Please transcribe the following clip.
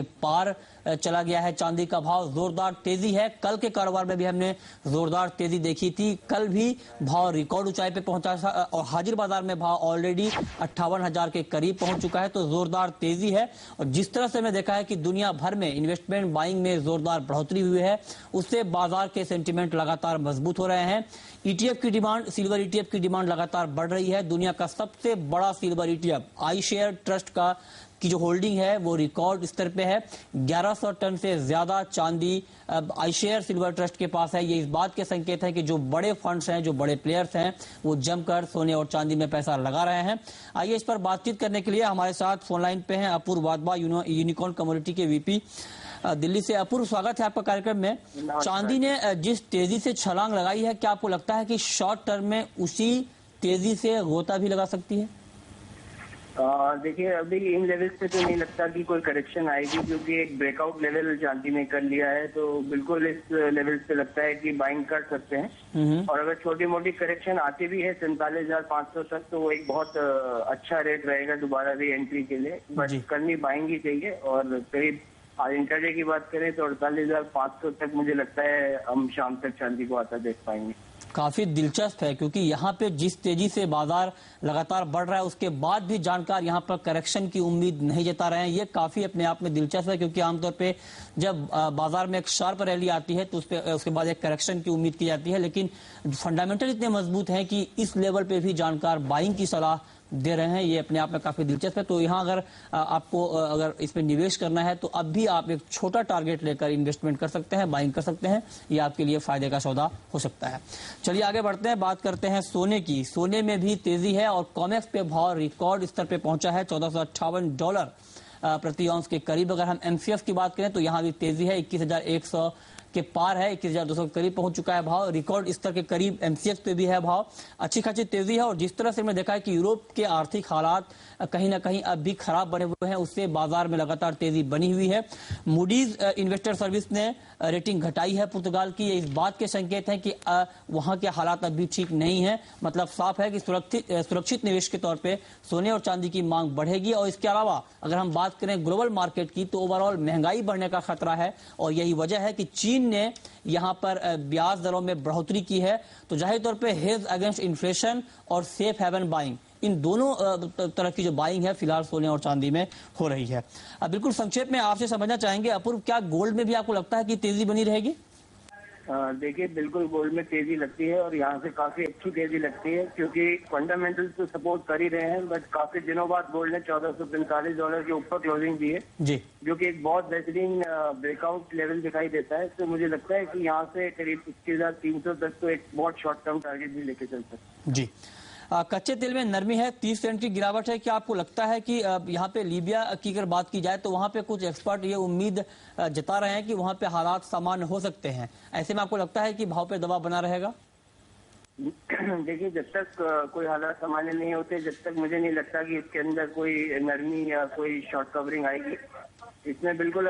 पार चला गया है। चांदी का भाव जोरदार तेजी है। कल के कारोबार में भी हमने जोरदार तेजी देखी थी। कल भी भाव रिकॉर्ड ऊंचाई पे पहुंचा था और हाजिर बाजार में भाव ऑलरेडी 58,000 के करीब पहुंच चुका है। तो जोरदार तेजी है और जिस तरह से हमने देखा है कि दुनिया भर में इन्वेस्टमेंट बाइंग में जोरदार बढ़ोतरी हुई है, उससे बाजार के सेंटीमेंट लगातार मजबूत हो रहे हैं। ईटीएफ की डिमांड, सिल्वर ईटीएफ की डिमांड लगातार बढ़ रही है। दुनिया का सबसे बड़ा silver ETF I share trust की जो होल्डिंग है वो रिकॉर्ड स्तर पे है। 1100 टन से ज्यादा चांदी आई शेयर सिल्वर ट्रस्ट के पास है। ये इस बात के संकेत है कि जो बड़े फंड्स हैं, जो बड़े प्लेयर्स हैं, वो जमकर सोने और चांदी में पैसा लगा रहे हैं। आइए इस पर बातचीत करने के लिए हमारे साथ फोन लाइन पे हैं अपूर्व वाधवा, यूनिकॉर्न कम्युनिटी के वीपी दिल्ली से। अपूर्व, स्वागत है आपका कार्यक्रम में। चांदी ने जिस तेजी से छलांग लगाई है, क्या आपको लगता है कि शॉर्ट टर्म में उसी तेजी से गोता भी लगा सकती है? देखिए, अभी इन लेवल्स पे तो नहीं लगता कि कोई करेक्शन आएगी, क्योंकि एक ब्रेकआउट लेवल चांदी ने कर लिया है। तो बिल्कुल इस लेवल पे लगता है कि बाइंग कर सकते हैं। और अगर छोटी मोटी करेक्शन आती भी है 47,500 तक, तो वो एक बहुत अच्छा रेट रहेगा दोबारा री एंट्री के लिए। बट करनी बाइंग ही चाहिए। और करीब इंटरडे की बात करें तो 48,500 तक मुझे लगता है हम शाम तक चांदी को आता देख पाएंगे। काफी दिलचस्प है, क्योंकि यहाँ पे जिस तेजी से बाजार लगातार बढ़ रहा है, उसके बाद भी जानकार यहाँ पर करेक्शन की उम्मीद नहीं जता रहे हैं। ये काफी अपने आप में दिलचस्प है, क्योंकि आमतौर पे जब बाजार में एक शार्प रैली आती है तो उसके बाद एक करेक्शन की उम्मीद की जाती है। लेकिन फंडामेंटल इतने मजबूत हैं कि इस लेवल पे भी जानकार बाइंग की सलाह दे रहे हैं। ये अपने आप में काफी दिलचस्प है। तो यहाँ अगर आपको अगर इसमें निवेश करना है तो अब भी आप एक छोटा टारगेट लेकर इन्वेस्टमेंट कर सकते हैं, बाइंग कर सकते हैं। ये आपके लिए फायदे का सौदा हो सकता है। चलिए आगे बढ़ते हैं, बात करते हैं सोने की। सोने में भी तेजी है और कॉमेक्स पे भाव रिकॉर्ड स्तर पे पहुंचा है। $1458 प्रति औंस के करीब। अगर हम एमसीएक्स की बात करें तो यहाँ भी तेजी है, 21,100 के पार है, 21,200 के करीब पहुंच चुका है भाव। रिकॉर्ड स्तर के करीब एमसीएक्स पे भी है भाव। अच्छी खासी तेजी है। और जिस तरह से हमने देखा है कि यूरोप के आर्थिक हालात कहीं ना कहीं अब भी खराब बने हुए हैं, उससे बाजार में लगातार तेजी बनी हुई है। मूडीज इन्वेस्टर सर्विस ने रेटिंग घटाई है पुर्तगाल की। ये इस बात के संकेत है कि वहां के हालात अब भी ठीक नहीं है। मतलब साफ है कि सुरक्षित निवेश के तौर पर सोने और चांदी की मांग बढ़ेगी। और इसके अलावा अगर हम बात करें ग्लोबल मार्केट की, तो ओवरऑल महंगाई बढ़ने का खतरा है। और यही वजह है कि चीन ने यहां पर ब्याज दरों में बढ़ोतरी की है। तो जाहिर तौर पे हेज अगेंस्ट इन्फ्लेशन और सेफ हेवन बाइंग, इन दोनों तरह की जो बाइंग है फिलहाल सोने और चांदी में हो रही है। अब बिल्कुल संक्षेप में आपसे समझना चाहेंगे अपूर्व, क्या गोल्ड में भी आपको लगता है कि तेजी बनी रहेगी? देखिए, बिल्कुल गोल्ड में तेजी लगती है और यहाँ से काफी अच्छी तेजी लगती है, क्योंकि फंडामेंटल्स तो सपोर्ट कर ही रहे हैं। बट काफी दिनों बाद गोल्ड ने $1,445 के ऊपर क्लोजिंग दी है जी, जो कि एक बहुत बेहतरीन ब्रेकआउट लेवल दिखाई देता है। तो मुझे लगता है कि यहाँ से करीब 21,300 तक तो एक बहुत शॉर्ट टर्म टारगेट भी लेके चल सकते हैं जी। कच्चे तेल में नरमी है, 30 सेंट की गिरावट है। क्या आपको लगता है कि यहाँ पे लीबिया की अगर बात की जाए तो वहां पे कुछ एक्सपर्ट ये उम्मीद जता रहे हैं कि वहां पे हालात सामान्य हो सकते हैं? ऐसे में आपको लगता है कि भाव पे दबाव बना रहेगा? देखिए, जब तक कोई हालात सामान्य नहीं होते, जब तक मुझे नहीं लगता कि इसके अंदर कोई नरमी या कोई शॉर्ट कवरिंग आएगी। इसमें बिल्कुल